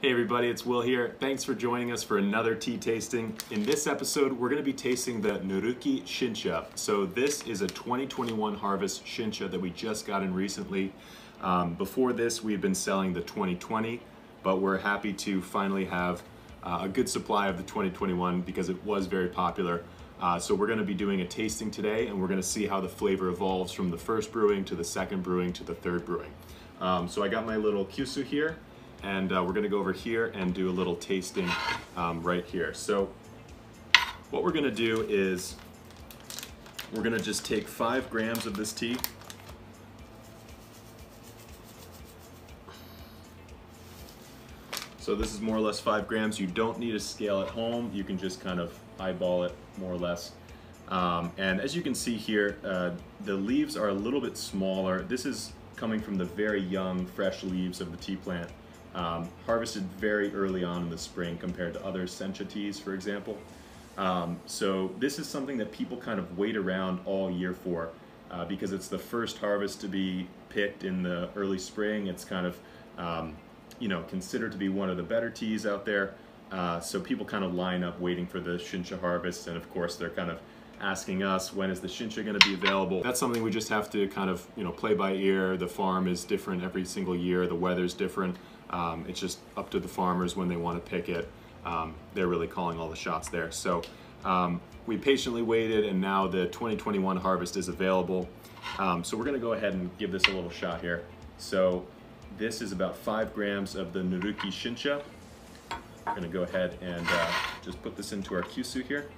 Hey everybody, it's Will here. Thanks for joining us for another tea tasting. In this episode, we're going to be tasting the Nuruki Shincha. So this is a 2021 harvest Shincha that we just got in recently. Before this, we've been selling the 2020, but we're happy to finally have a good supply of the 2021 because it was very popular. So we're going to be doing a tasting today, and we're going to see how the flavor evolves from the first brewing to the second brewing to the third brewing. So I got my little kyusu here. And we're going to go over here and do a little tasting right here. So what we're going to do is we're going to just take 5 grams of this tea. So this is more or less 5 grams. You don't need a scale at home. You can just kind of eyeball it more or less. And as you can see here, the leaves are a little bit smaller. This is coming from the very young, fresh leaves of the tea plant. Harvested very early on in the spring compared to other sencha teas, for example. So this is something that people kind of wait around all year for because it's the first harvest to be picked in the early spring. It's kind of, considered to be one of the better teas out there. So people kind of line up waiting for the Shincha harvest, and of course they're kind of asking us, when is the Shincha going to be available? That's something we just have to kind of, play by ear. The farm is different every single year. The weather's different. It's just up to the farmers when they want to pick it. They're really calling all the shots there. So we patiently waited, and now the 2021 harvest is available. So we're going to go ahead and give this a little shot here. So this is about 5 grams of the Nuruki Shincha. I'm going to go ahead and just put this into our kyusu here.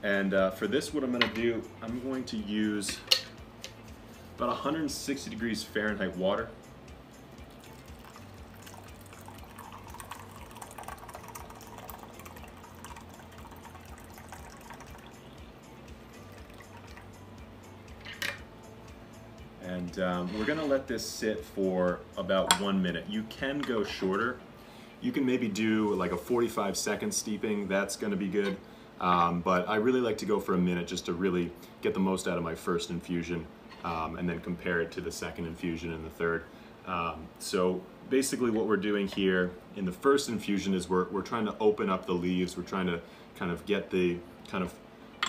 And for this, what I'm going to do, I'm going to use about 160 degrees Fahrenheit water. And we're going to let this sit for about 1 minute. You can go shorter. You can maybe do like a 45-second steeping. That's going to be good. But I really like to go for a minute just to really get the most out of my first infusion and then compare it to the second infusion and the third. So basically what we're doing here in the first infusion is we're trying to open up the leaves. We're trying to kind of get the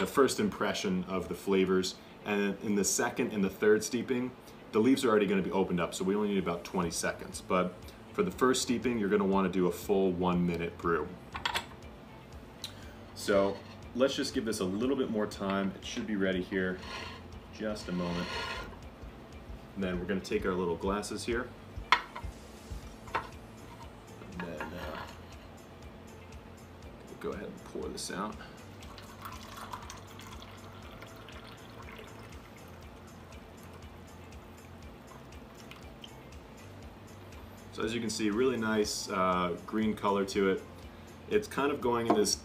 first impression of the flavors. And in the second and the third steeping, the leaves are already going to be opened up, so we only need about 20 seconds. But for the first steeping, you're going to want to do a full 1 minute brew. So let's just give this a little bit more time. It should be ready here. Just a moment. And then we're going to take our little glasses here. And then go ahead and pour this out. So as you can see, really nice green color to it. It's kind of going in this,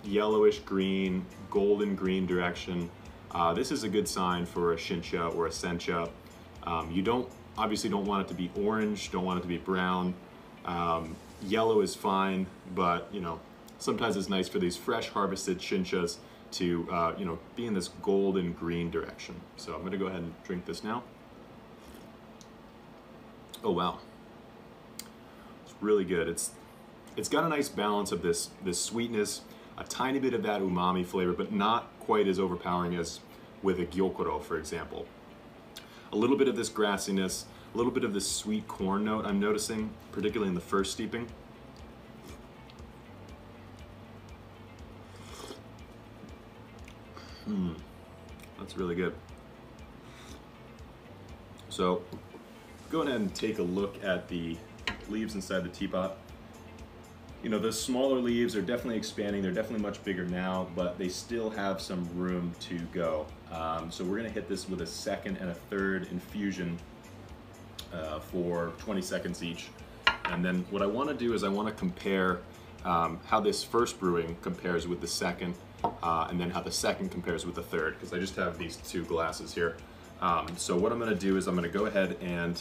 yellowish green, golden green direction. This is a good sign for a Shincha or a Sencha. You obviously don't want it to be orange, don't want it to be brown. Yellow is fine, but sometimes it's nice for these fresh harvested Shinchas to be in this golden green direction. So I'm gonna go ahead and drink this now. Oh wow. Really good. It's got a nice balance of this sweetness, a tiny bit of that umami flavor, but not quite as overpowering as with a gyokuro, for example. A little bit of this grassiness, a little bit of this sweet corn note I'm noticing, particularly in the first steeping. That's really good. So go ahead and take a look at the leaves inside the teapot. The smaller leaves are definitely expanding. They're definitely much bigger now, but they still have some room to go. So we're gonna hit this with a second and a third infusion for 20 seconds each. And then what I wanna do is I wanna compare how this first brewing compares with the second, and then how the second compares with the third, because I just have these 2 glasses here. So what I'm gonna do is I'm gonna go ahead and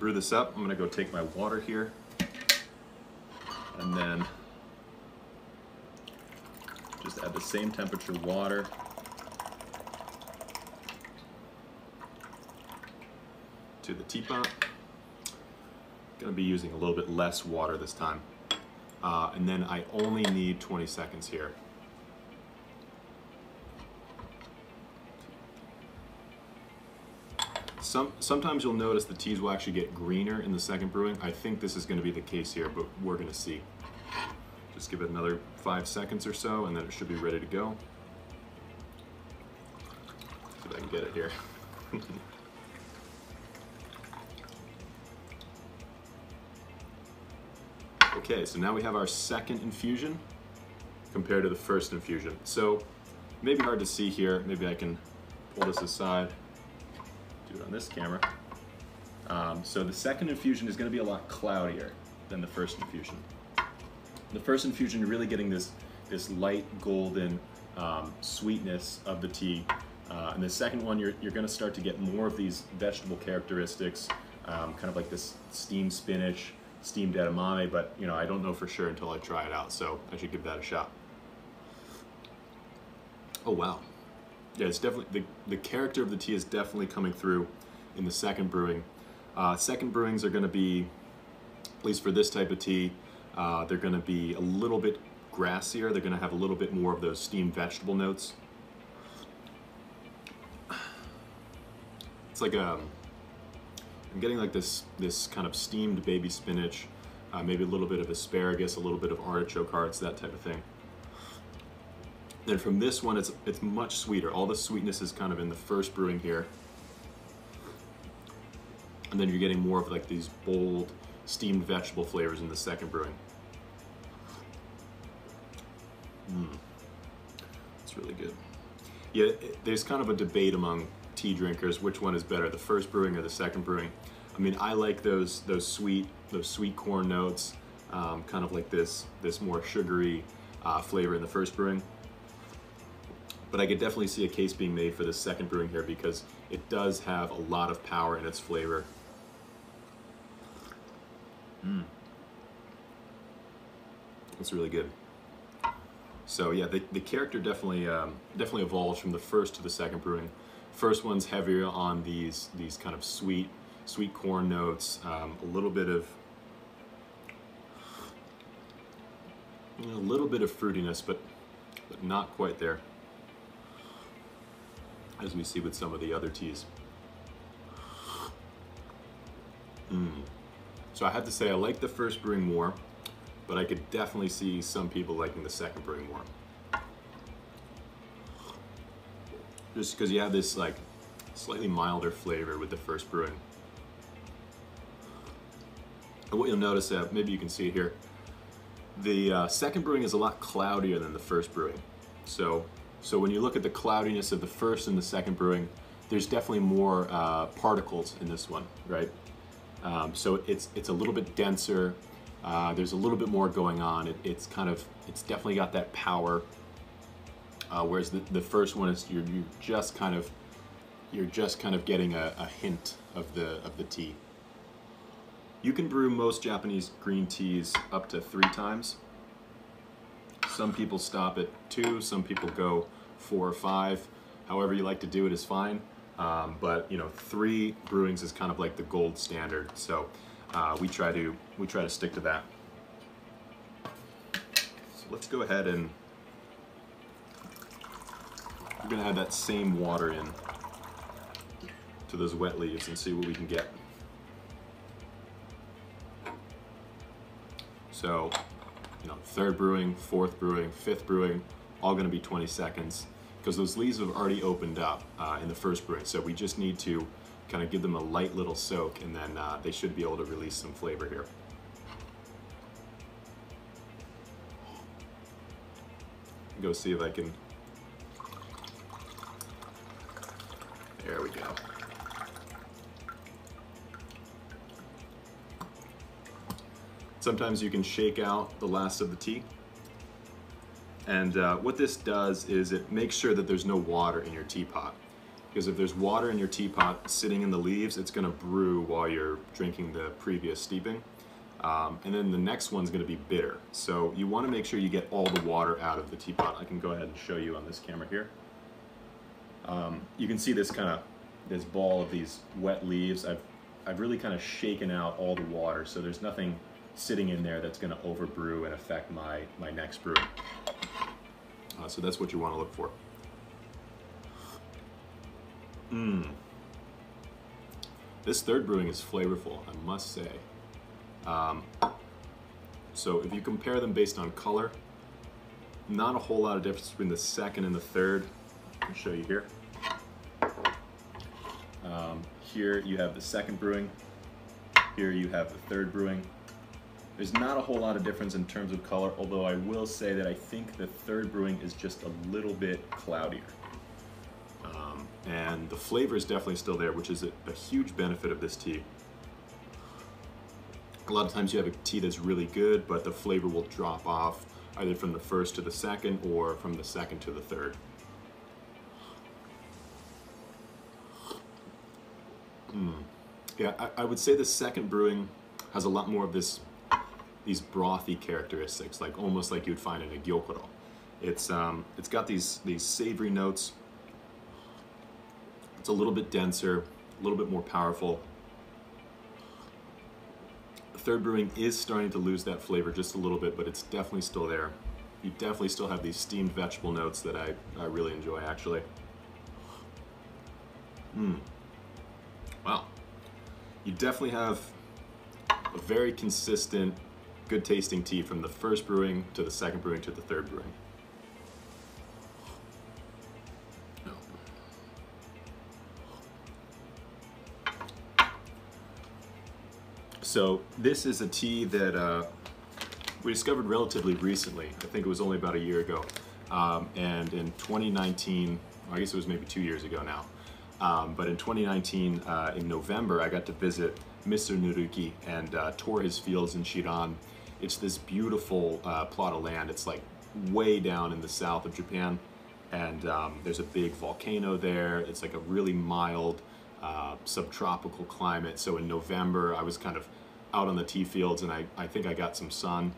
brew this up. I'm gonna go take my water here, and then just add the same temperature water to the teapot. Going to be using a little bit less water this time. And then I only need 20 seconds here. Sometimes you'll notice the teas will actually get greener in the second brewing. I think this is going to be the case here, but we're going to see. Just give it another 5 seconds or so, and then it should be ready to go. See if I can get it here. Okay, so now we have our second infusion compared to the first infusion. So maybe hard to see here. Maybe I can pull this aside. Do it on this camera. So the second infusion is going to be a lot cloudier than the first infusion. The first infusion, you're really getting this light golden sweetness of the tea. And the second one, you're going to start to get more of these vegetable characteristics, kind of like this steamed spinach, steamed edamame, but you know, I don't know for sure until I try it out, so I should give that a shot. Oh wow. Yeah, it's definitely, the character of the tea is definitely coming through in the second brewing. Second brewings are going to be, at least for this type of tea, they're going to be a little bit grassier. They're going to have a little bit more of those steamed vegetable notes. It's like I'm getting like this kind of steamed baby spinach, maybe a little bit of asparagus, a little bit of artichoke hearts, that type of thing. Then from this one, it's much sweeter. All the sweetness is kind of in the first brewing here. And then you're getting more of like these bold steamed vegetable flavors in the second brewing. It's really good. Yeah, there's kind of a debate among tea drinkers, which one is better, the first brewing or the second brewing. I mean, I like those sweet corn notes, kind of like this more sugary flavor in the first brewing. But I could definitely see a case being made for the second brewing here because it does have a lot of power in its flavor. It's really good. So yeah, the character definitely evolves from the first to the second brewing. First one's heavier on these kind of sweet corn notes, a little bit of fruitiness, but not quite there, as we see with some of the other teas. So I have to say I like the first brewing more, but I could definitely see some people liking the second brewing more. Just because you have this like slightly milder flavor with the first brewing. And what you'll notice, maybe you can see it here, the second brewing is a lot cloudier than the first brewing. So when you look at the cloudiness of the first and the second brewing, there's definitely more particles in this one, right? So it's a little bit denser. There's a little bit more going on. It's definitely got that power. Whereas the first one is you're just kind of getting a hint of the tea. You can brew most Japanese green teas up to 3 times. Some people stop at 2, some people go 4 or 5. However you like to do it is fine. But you know, 3 brewings is kind of like the gold standard. So we try to stick to that. So let's go ahead and we're gonna add that same water in to those wet leaves and see what we can get. So, you know, 3rd brewing, 4th brewing, 5th brewing, all gonna be 20 seconds because those leaves have already opened up in the first brewing. So we just need to kind of give them a light little soak and then they should be able to release some flavor here. Go see if I can, there we go. Sometimes you can shake out the last of the tea. And what this does is it makes sure that there's no water in your teapot. Because if there's water in your teapot sitting in the leaves, it's gonna brew while you're drinking the previous steeping. And then the next one's gonna be bitter. So you wanna make sure you get all the water out of the teapot. I can go ahead and show you on this camera here. You can see this ball of these wet leaves. I've I've really kind of shaken out all the water, so there's nothing sitting in there that's going to overbrew and affect my next brew. So that's what you want to look for. This third brewing is flavorful, I must say. So if you compare them based on color, not a whole lot of difference between the second and the third. I'll show you here. Here you have the second brewing. Here you have the third brewing. There's not a whole lot of difference in terms of color, although I will say that I think the third brewing is just a little bit cloudier. And the flavor is definitely still there, which is a huge benefit of this tea. A lot of times you have a tea that's really good, but the flavor will drop off either from the first to the second or from the second to the third. Yeah, I would say the second brewing has a lot more of these brothy characteristics, like almost like you'd find in a gyokuro. It's got these savory notes. It's a little bit denser, a little bit more powerful. The third brewing is starting to lose that flavor just a little bit, but it's definitely still there. You definitely still have these steamed vegetable notes that I really enjoy, actually. Wow. You definitely have a very consistent, good tasting tea from the first brewing to the second brewing to the third brewing. So this is a tea that we discovered relatively recently. I think it was only about a year ago. And in 2019, I guess it was maybe 2 years ago now. But in 2019, in November, I got to visit Mr. Nuruki and tour his fields in Shiran. It's this beautiful plot of land. It's like way down in the south of Japan. And there's a big volcano there. It's like a really mild subtropical climate. So in November, I was kind of out on the tea fields, and I think I got some sun.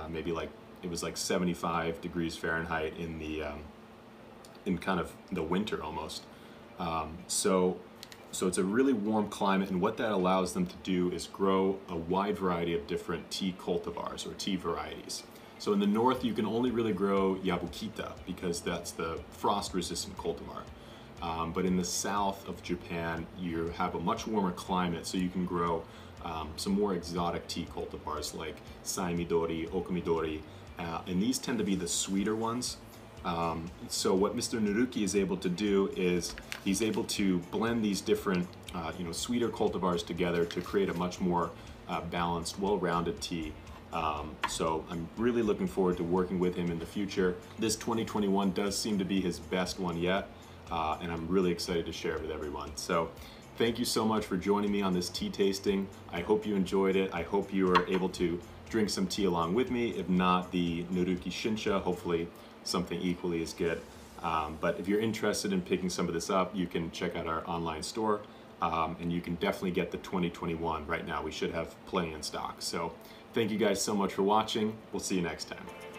Maybe like, it was like 75 degrees Fahrenheit in the in kind of the winter almost. So it's a really warm climate, and what that allows them to do is grow a wide variety of different tea cultivars or tea varieties. So in the north, you can only really grow Yabukita because that's the frost-resistant cultivar. But in the south of Japan, you have a much warmer climate, so you can grow some more exotic tea cultivars like Saimidori, Okumidori, and these tend to be the sweeter ones. So what Mr. Nuruki is able to do is he's able to blend these different, sweeter cultivars together to create a much more balanced, well-rounded tea. So I'm really looking forward to working with him in the future. This 2021 does seem to be his best one yet, and I'm really excited to share it with everyone. So thank you so much for joining me on this tea tasting. I hope you enjoyed it. I hope you were able to drink some tea along with me. If not, the Nuruki Shincha, hopefully something equally as good. But if you're interested in picking some of this up, you can check out our online store, and you can definitely get the 2021 right now. We should have plenty in stock. So thank you guys so much for watching. We'll see you next time.